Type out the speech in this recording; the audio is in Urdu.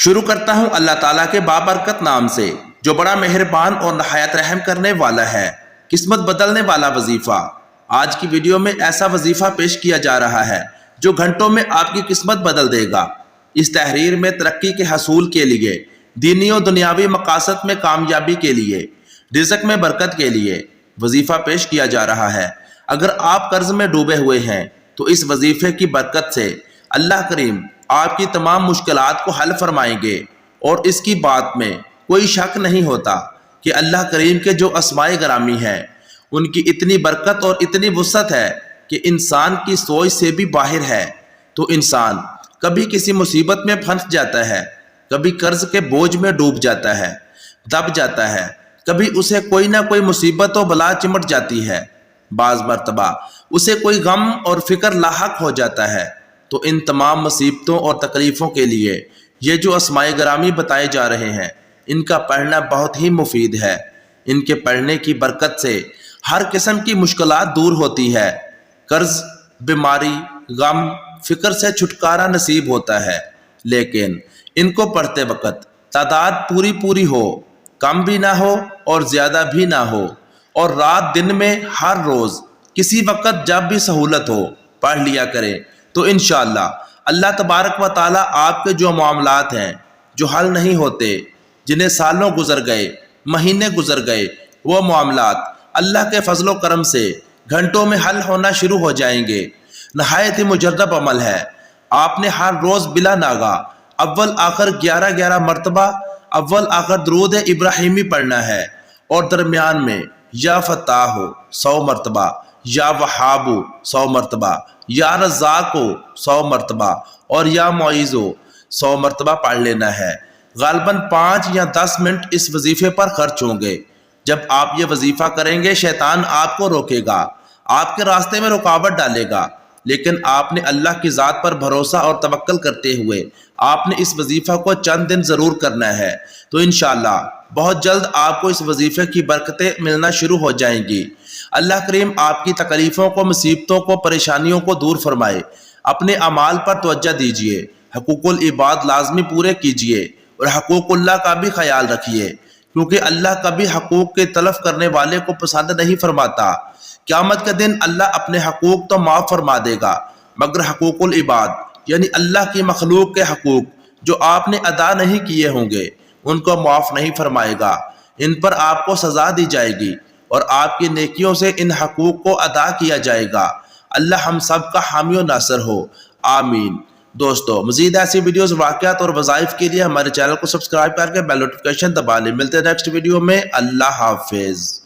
شروع کرتا ہوں اللہ تعالیٰ کے بابرکت نام سے جو بڑا مہربان اور نہایت رحم کرنے والا ہے۔ قسمت بدلنے والا وظیفہ۔ آج کی ویڈیو میں ایسا وظیفہ پیش کیا جا رہا ہے جو گھنٹوں میں آپ کی قسمت بدل دے گا۔ اس تحریر میں ترقی کے حصول کے لیے، دینی و دنیاوی مقاصد میں کامیابی کے لیے، رزق میں برکت کے لیے وظیفہ پیش کیا جا رہا ہے۔ اگر آپ قرض میں ڈوبے ہوئے ہیں تو اس وظیفے کی برکت سے اللہ کریم آپ کی تمام مشکلات کو حل فرمائیں گے، اور اس کی بات میں کوئی شک نہیں ہوتا کہ اللہ کریم کے جو اسماء گرامی ہیں ان کی اتنی برکت اور اتنی وسعت ہے کہ انسان کی سوچ سے بھی باہر ہے۔ تو انسان کبھی کسی مصیبت میں پھنس جاتا ہے، کبھی قرض کے بوجھ میں ڈوب جاتا ہے، دب جاتا ہے، کبھی اسے کوئی نہ کوئی مصیبت و بلا چمٹ جاتی ہے، بعض مرتبہ اسے کوئی غم اور فکر لاحق ہو جاتا ہے۔ تو ان تمام مصیبتوں اور تکلیفوں کے لیے یہ جو اسماء گرامی بتائے جا رہے ہیں ان کا پڑھنا بہت ہی مفید ہے۔ ان کے پڑھنے کی برکت سے ہر قسم کی مشکلات دور ہوتی ہے، قرض، بیماری، غم، فکر سے چھٹکارا نصیب ہوتا ہے۔ لیکن ان کو پڑھتے وقت تعداد پوری ہو، کم بھی نہ ہو اور زیادہ بھی نہ ہو، اور رات دن میں ہر روز کسی وقت جب بھی سہولت ہو پڑھ لیا کریں تو انشاءاللہ اللہ تبارک و تعالیٰ آپ کے جو معاملات ہیں جو حل نہیں ہوتے، جنہیں سالوں گزر گئے، مہینے گزر گئے، وہ معاملات اللہ کے فضل و کرم سے گھنٹوں میں حل ہونا شروع ہو جائیں گے۔ نہایت ہی مجرب عمل ہے۔ آپ نے ہر روز بلا ناغہ اول آخر 11 مرتبہ اول آخر درود ابراہیمی پڑھنا ہے، اور درمیان میں یا فتاح 100 مرتبہ، یا وہاب 100 مرتبہ، یا رزاق 100 مرتبہ، اور یا معیذ 100 مرتبہ پڑھ لینا ہے۔ غالباً 5 یا 10 منٹ اس وظیفے پر خرچ ہوں گے۔ جب آپ یہ وظیفہ کریں گے شیطان آپ کو روکے گا، آپ کے راستے میں رکاوٹ ڈالے گا، لیکن آپ نے اللہ کی ذات پر بھروسہ اور توکل کرتے ہوئے آپ نے اس وظیفہ کو چند دن ضرور کرنا ہے۔ تو انشاءاللہ بہت جلد آپ کو اس وظیفے کی برکتیں ملنا شروع ہو جائیں گی۔ اللہ کریم آپ کی تکلیفوں کو، مصیبتوں کو، پریشانیوں کو دور فرمائے۔ اپنے اعمال پر توجہ دیجیے، حقوق العباد لازمی پورے کیجیے، اور حقوق اللہ کا بھی خیال رکھیے، کیونکہ اللہ کبھی حقوق کے تلف کرنے والے کو پسند نہیں فرماتا۔ قیامت کے دن اللہ اپنے حقوق تو معاف فرما دے گا، مگر حقوق العباد یعنی اللہ کی مخلوق کے حقوق جو آپ نے ادا نہیں کیے ہوں گے ان کو معاف نہیں فرمائے گا۔ ان پر آپ کو سزا دی جائے گی، اور آپ کی نیکیوں سے ان حقوق کو ادا کیا جائے گا۔ اللہ ہم سب کا حامی و ناصر ہو، آمین۔ دوستو، مزید ایسی ویڈیوز، واقعات اور وظائف کے لیے ہمارے چینل کو سبسکرائب کر کے بیل نوٹیفکیشن دبا لیں۔ ملتے ہیں نیکسٹ ویڈیو میں۔ اللہ حافظ۔